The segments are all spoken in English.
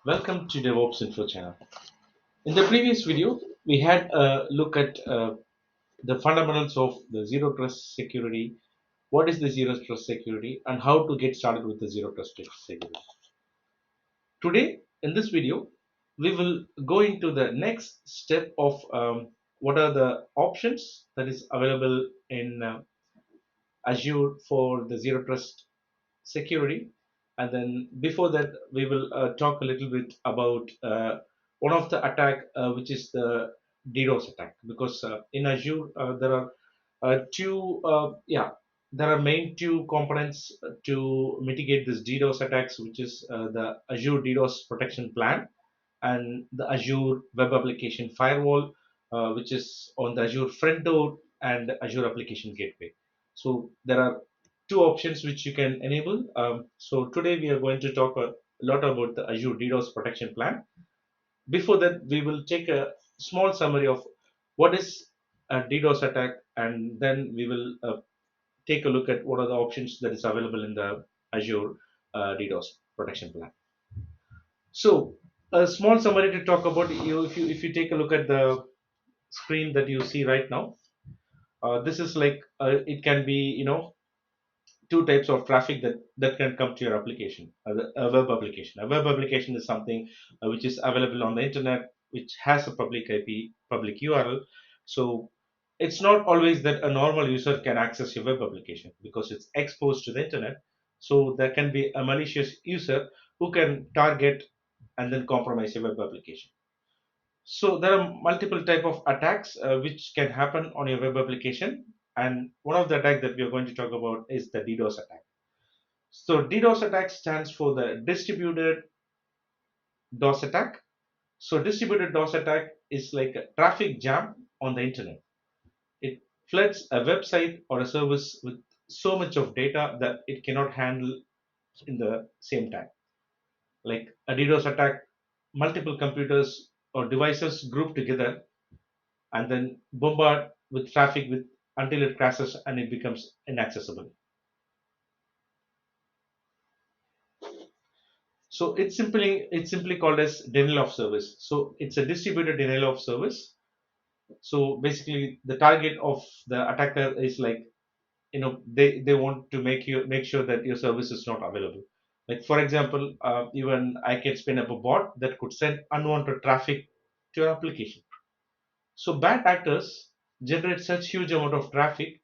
Welcome to DevOps Info channel. In the previous video, we had a look at the fundamentals of the zero trust security. What is the zero trust security and how to get started with the zero trust security. Today, in this video, we will go into the next step of what are the options that is available in Azure for the zero trust security. And then before that, we will talk a little bit about one of the attack, which is the DDoS attack, because in Azure there are there are main two components to mitigate this DDoS attacks, which is the Azure DDoS Protection Plan and the Azure Web Application Firewall, which is on the Azure front door and Azure Application Gateway. So there are two options which you can enable. So today we are going to talk a lot about the Azure DDoS Protection Plan. Before that, we will take a small summary of what is a DDoS attack, and then we will take a look at what are the options that is available in the Azure DDoS Protection Plan. So a small summary to talk about you if you take a look at the screen that you see right now. This is like it can be two types of traffic that can come to your application. A web application. A web application is something which is available on the internet, which has a public IP, public URL. So it's not always that a normal user can access your web application because it's exposed to the internet. So there can be a malicious user who can target and then compromise your web application. So there are multiple type of attacks which can happen on your web application, and one of the attack that we are going to talk about is the DDoS attack. So DDoS attack stands for the distributed DOS attack. So distributed DOS attack is like a traffic jam on the internet. It floods a website or a service with so much of data that it cannot handle in the same time. Like a DDoS attack, multiple computers or devices group together and then bombard with traffic with until it crashes and it becomes inaccessible. So it's simply called as denial of service. So it's a distributed denial of service. So basically, the target of the attacker is like they want to make sure that your service is not available. Like for example, even I can spin up a bot that could send unwanted traffic to your application. So bad actors generate such huge amount of traffic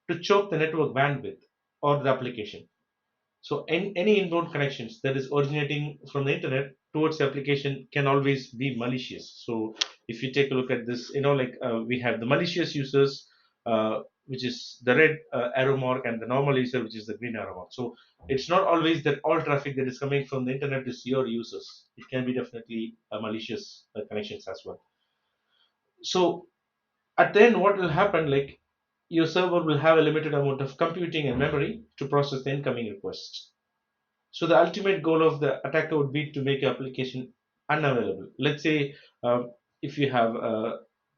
to choke the network bandwidth or the application. So any inbound connections that is originating from the internet towards the application can always be malicious. So if you take a look at this, like we have the malicious users, which is the red arrow mark, and the normal user, which is the green arrow mark. So it's not always that all traffic that is coming from the internet is your users. It can be definitely malicious connections as well. So at the end, what will happen? Like your server will have a limited amount of computing and memory to process the incoming requests. So the ultimate goal of the attacker would be to make your application unavailable. Let's say if you have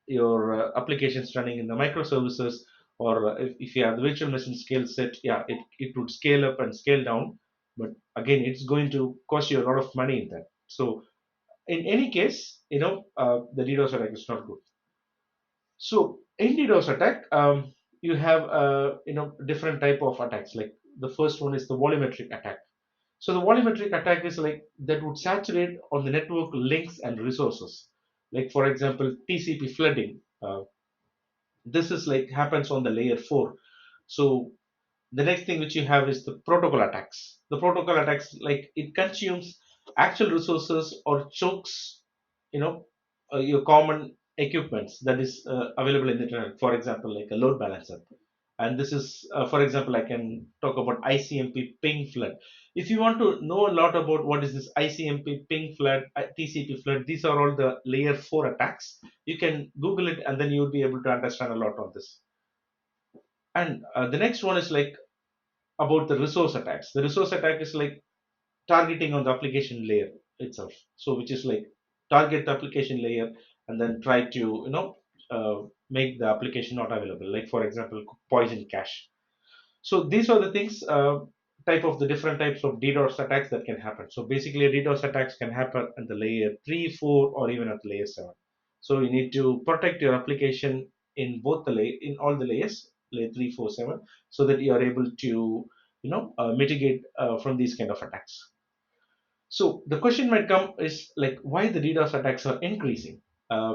your applications running in the microservices, or if you have the virtual machine scale set, yeah, it would scale up and scale down. But again, it's going to cost you a lot of money in that. So in any case, the DDoS attack is not good. So in DDoS attack, you have different type of attacks. Like the first one is the volumetric attack. So the volumetric attack is like that would saturate on the network links and resources. Like for example, TCP flooding. This is like happens on the layer 4. So the next thing which you have is the protocol attacks. The protocol attacks, like it consumes actual resources or chokes, you know, your common equipments that is available in the internet. For example, like a load balancer. And this is, for example, I can talk about ICMP ping flood. If you want to know a lot about what is this ICMP ping flood, TCP flood, these are all the layer 4 attacks. You can Google it and then you'll be able to understand a lot on this. And the next one is like about the resource attacks. The resource attack is like targeting on the application layer itself. So which is like target the application layer and then try to make the application not available. Like for example, poison cache. So these are the things type of the different types of DDoS attacks that can happen. So basically, DDoS attacks can happen at the layer 3, 4, or even at layer 7. So you need to protect your application in both the in all the layers, layer 3, 4, 7, so that you are able to mitigate from these kind of attacks. So the question might come is like why the DDoS attacks are increasing?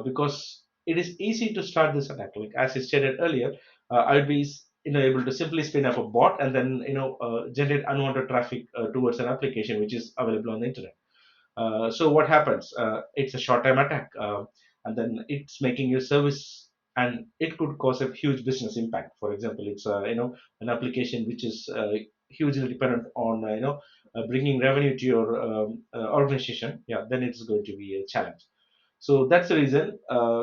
Because it is easy to start this attack. Like as I stated earlier, I would be able to simply spin up a bot and then generate unwanted traffic towards an application which is available on the internet. So what happens? It's a short-term attack, and then it's making your service, and it could cause a huge business impact. For example, it's an application which is hugely dependent on bringing revenue to your organization. Yeah, then it's going to be a challenge. So that's the reason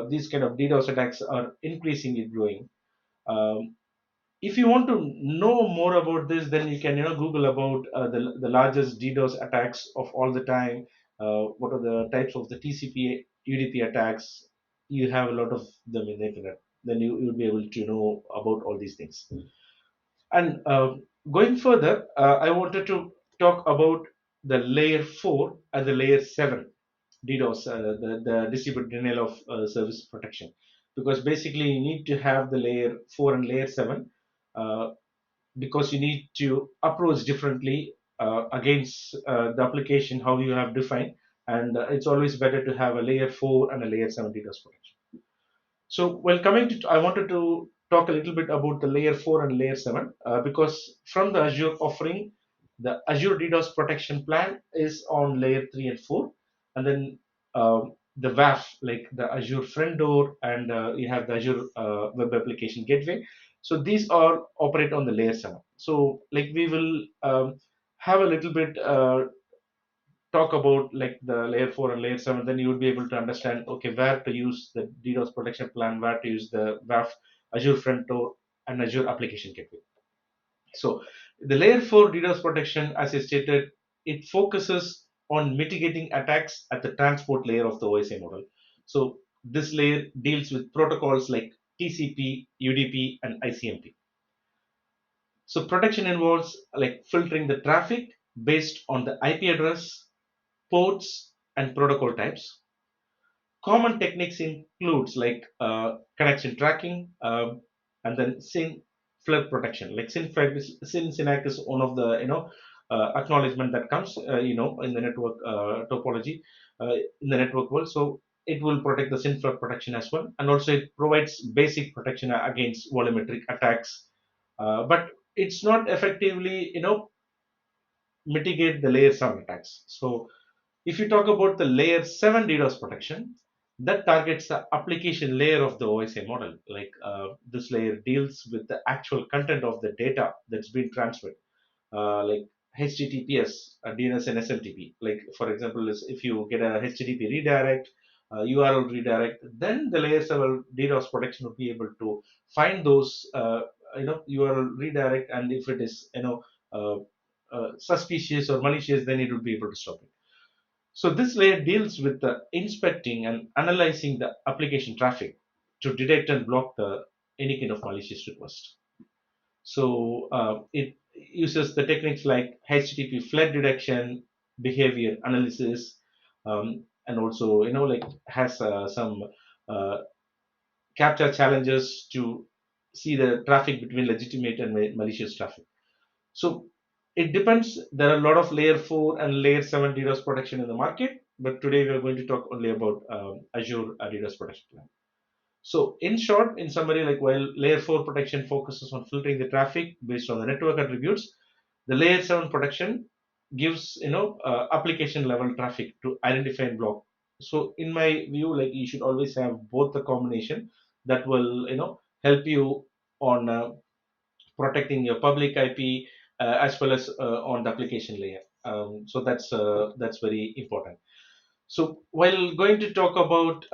these kind of DDoS attacks are increasingly growing. Um, if you want to know more about this, then you can Google about the largest DDoS attacks of all the time. What are the types of the TCP UDP attacks? You have a lot of them in the internet. Then you'll be able to know about all these things. And going further, I wanted to talk about the layer 4 and the layer 7 DDoS, the distributed denial of service protection. Because basically, you need to have the layer 4 and layer 7 uh, because you need to approach differently against the application how you have defined. And it's always better to have a layer 4 and a layer 7 DDoS protection. So, well, coming to, I wanted to talk a little bit about the layer 4 and layer 7 because from the Azure offering, the Azure DDoS Protection Plan is on layer 3 and 4, and then the WAF, like the Azure Front Door, and you have the Azure Web Application Gateway. So these all operate on the layer 7. So, like we will have a little bit talk about like the layer 4 and layer 7, then you would be able to understand okay where to use the DDoS protection plan, where to use the WAF, Azure Front Door, and Azure Application Gateway. So the layer 4 DDoS protection, as I stated, it focuses on mitigating attacks at the transport layer of the OSI model. So this layer deals with protocols like TCP, UDP, and ICMP. So protection involves like filtering the traffic based on the IP address, ports, and protocol types. Common techniques includes like connection tracking and then SYN flood protection. Like SYN SYNAC is one of the acknowledgement that comes in the network topology in the network world. So it will protect the SYN flood protection as well, and also it provides basic protection against volumetric attacks, but it's not effectively mitigate the layer 7 attacks. So if you talk about the layer 7 DDoS protection, that targets the application layer of the OSI model. Like this layer deals with the actual content of the data that's been transferred, like HTTPS, DNS, and SMTP. Like for example, is if you get a HTTP redirect, URL redirect, then the layer 7 DDoS protection will be able to find those URL redirect, and if it is suspicious or malicious, then it will be able to stop it. So this layer deals with the inspecting and analyzing the application traffic to detect and block any kind of malicious request. So it uses the techniques like HTTP flood detection, behavior analysis, and also like has some uh, capture challenges to see the traffic between legitimate and malicious traffic. So it depends. There are a lot of layer 4 and layer 7 DDoS protection in the market, but today we are going to talk only about Azure DDoS protection plan. So in short, in summary, like while layer 4 protection focuses on filtering the traffic based on the network attributes, the layer 7 protection gives application level traffic to identify and block. So in my view, like you should always have both the combination that will help you on protecting your public IP as well as on the application layer. So that's very important. So while going to talk about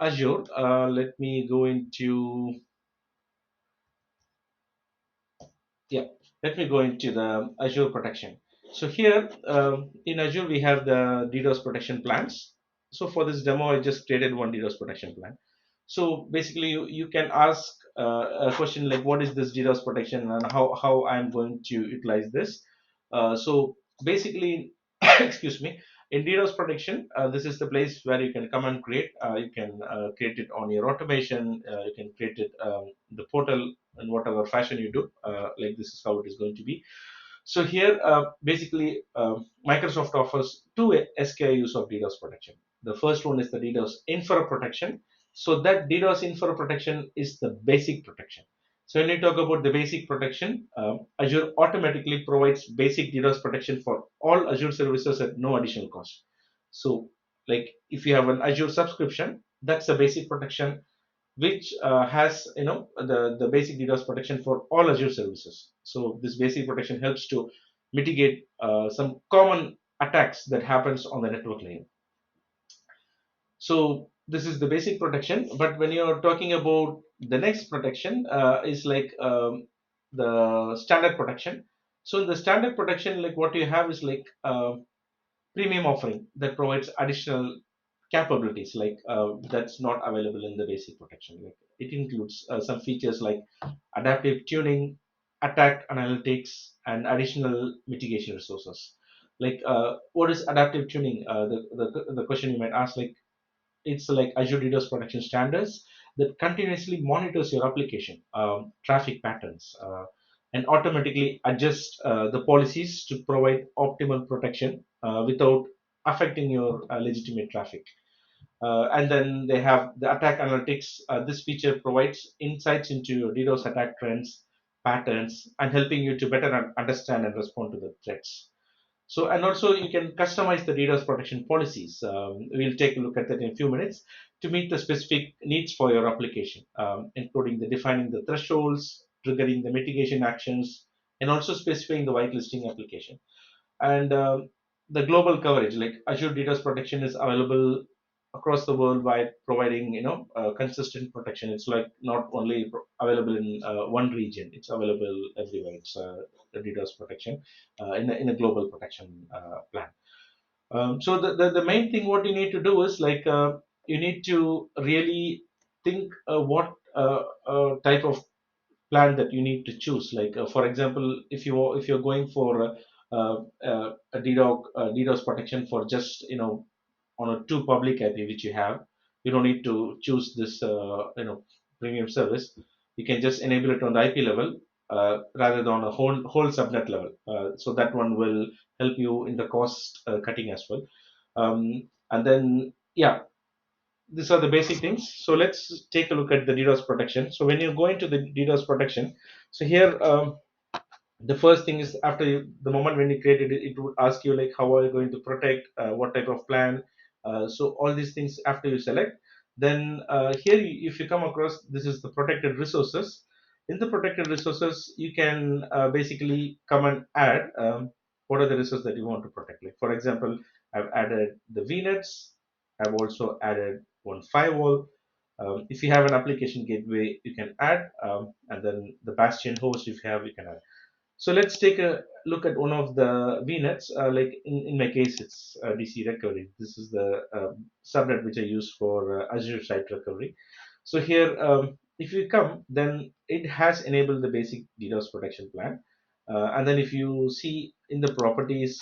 Azure, let me go into yeah, let me go into the Azure protection. So here in Azure we have the DDoS protection plans. So for this demo, I just created one DDoS protection plan. So basically, you can ask a question like, what is this DDoS protection and how I'm going to utilize this. So basically, excuse me, in DDoS protection, this is the place where you can come and create. You can create it on your automation. You can create it the portal in whatever fashion you do. Like this is how it is going to be. So here, basically, Microsoft offers two SKUs of DDoS protection. The first one is the DDoS infra protection. So that DDoS infra protection is the basic protection. So when you talk about the basic protection, Azure automatically provides basic DDoS protection for all Azure services at no additional cost. So, like if you have an Azure subscription, that's the basic protection, which has the basic DDoS protection for all Azure services. So this basic protection helps to mitigate some common attacks that happens on the network layer. So this is the basic protection. But when you're talking about the next protection, is like the standard protection. So in the standard protection, like what you have is like premium offering that provides additional capabilities like that's not available in the basic protection. Like it includes some features like adaptive tuning, attack analytics, and additional mitigation resources. Like what is adaptive tuning? The question you might ask, like it's like Azure DDoS protection standards that continuously monitors your application traffic patterns and automatically adjust the policies to provide optimal protection without affecting your legitimate traffic. And then they have the attack analytics. This feature provides insights into your DDoS attack trends, patterns, and helping you to better understand and respond to the threats. So, and also you can customize the DDoS protection policies. We'll take a look at that in a few minutes to meet the specific needs for your application, including the defining the thresholds, triggering the mitigation actions, and also specifying the whitelisting application. And the global coverage, like Azure DDoS protection, is available across the world by providing consistent protection. It's like not only available in one region; it's available everywhere. It's the DDoS protection in a global protection plan. So the main thing what you need to do is like you need to really think what type of plan that you need to choose. Like for example, if you're going for a DDoS protection for just on a two public IP which you have, you don't need to choose this premium service. You can just enable it on the IP level rather than on a whole subnet level. So that one will help you in the cost cutting as well. And then yeah, these are the basic things. So let's take a look at the DDoS protection. So when you go into the DDoS protection, so here the first thing is after the moment when you created it, it would ask you like how are you going to protect, what type of plan. So all these things after you select, then here if you come across this is the protected resources. In the protected resources, you can basically come and add what are the resources that you want to protect. Like for example, I've added the VNets. I've also added one firewall. If you have an application gateway, you can add, and then the bastion host if you have, you can add. So let's take a look at one of the VNets. Like in my case, it's DC recovery. This is the subnet which I use for Azure Site Recovery. So here, if you come, then it has enabled the basic DDoS protection plan. And then if you see in the properties,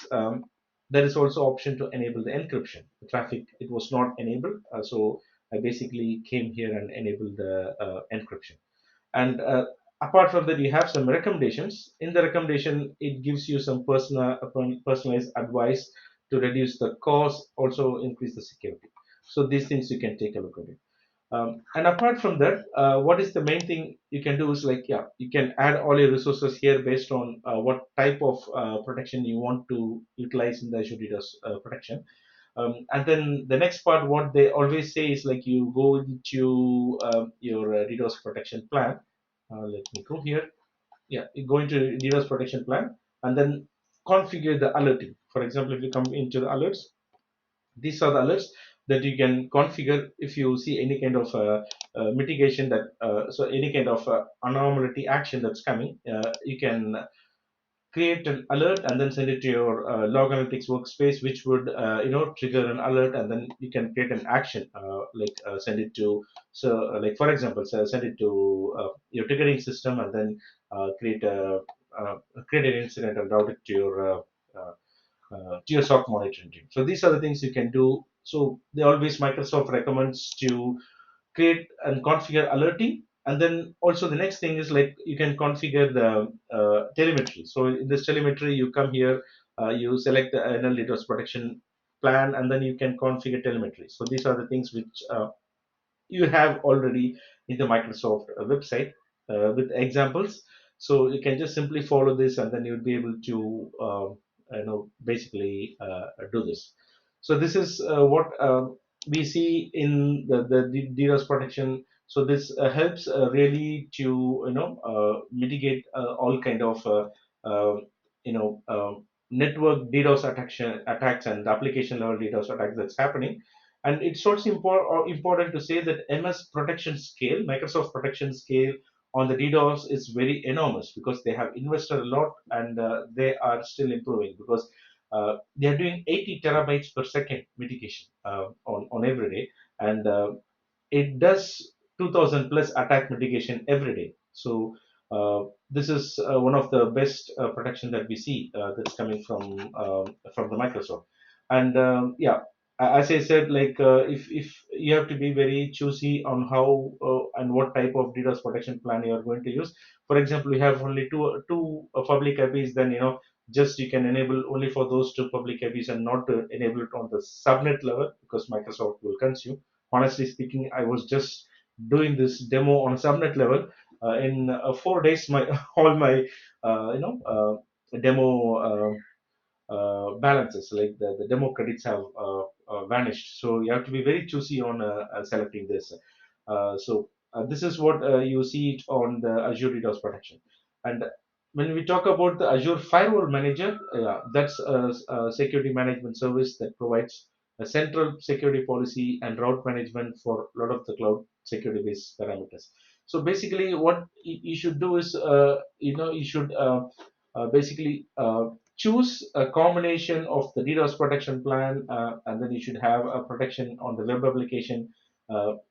there is also option to enable the encryption. The traffic, it was not enabled. So I basically came here and enabled the encryption. And apart from that, you have some recommendations. In the recommendation, it gives you some personalized advice to reduce the cost, also increase the security. So these things you can take a look at it. And apart from that, what is the main thing you can do is like, yeah, you can add all your resources here based on what type of protection you want to utilize in the Azure DDoS protection. And then the next part, what they always say is like you go into your DDoS protection plan. Let me go here. Yeah, you go into DDoS protection plan and then configure the alerting. For example, if you come into the alerts, these are the alerts that you can configure if you see any kind of mitigation that so any kind of anomaly action that's coming. You can create an alert and then send it to your log analytics workspace, which would trigger an alert, and then you can create an action, send it to, so like for example, so send it to your ticketing system, and then uh, create an incident and route it uh, to your SOC monitoring team. So these are the things you can do. So they always, Microsoft recommends to create and configure alerting, and then also the next thing is like you can configure the telemetry. So in this telemetry, you come here, you select the NL DDoS protection plan, and then you can configure telemetry. So these are the things which you have already in the Microsoft website with examples. So you can just simply follow this, and then you'll be able to basically do this. So this is what we see in the DDoS protection. So this helps really to mitigate all kind of you know uh, network attacks and application level DDoS attacks that's happening. And it's also important to say that MS protection scale, Microsoft protection scale on the DDoS is very enormous, because they have invested a lot, and they are still improving, because they are doing 80 terabytes per second mitigation on every day, and it does 2000 plus attack mitigation every day. So this is one of the best protection that we see that's coming from the Microsoft. And yeah, as I said, like if you have to be very choosy on how and what type of DDoS protection plan you are going to use. For example, we have only two public IPs, then just you can enable only for those two public IPs, and not to enable it on the subnet level, because Microsoft will consume. Honestly speaking, I was just doing this demo on a subnet level. In 4 days, my all my demo balances, like the demo credits have vanished. So you have to be very choosy on selecting this. This is what you see it on the Azure DDoS protection. And when we talk about the Azure Firewall Manager, that's a security management service that provides a central security policy and route management for a lot of the cloud security based parameters. So basically, what you should do is, you should basically choose a combination of the DDoS protection plan, and then you should have a protection on the web application,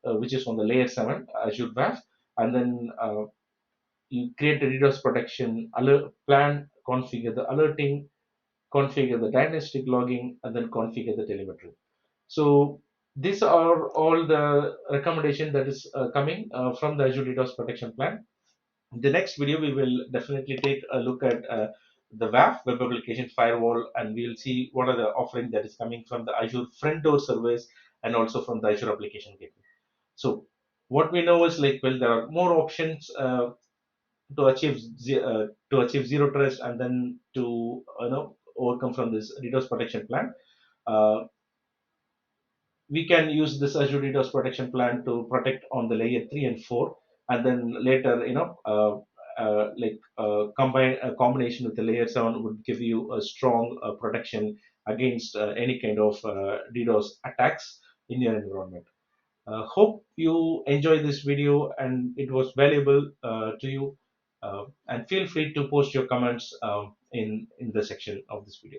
which is on the layer 7 Azure WAF, and then you create a DDoS protection alert plan, configure the alerting, configure the dynastic logging, and then configure the telemetry. So these are all the recommendation that is coming from the Azure DDoS protection plan. In the next video, we will definitely take a look at the WAF, Web Application Firewall, and we'll see what are the offering that is coming from the Azure front door service, and also from the Azure Application Gateway. So what we know is, like, well, there are more options to achieve zero trust, and then to overcome from this DDoS protection plan. Uh, we can use this Azure DDoS protection plan to protect on the layer 3 and 4, and then later, combine a combination with the layer 7 would give you a strong protection against any kind of DDoS attacks in your environment. Hope you enjoyed this video and it was valuable to you. And feel free to post your comments in the section of this video.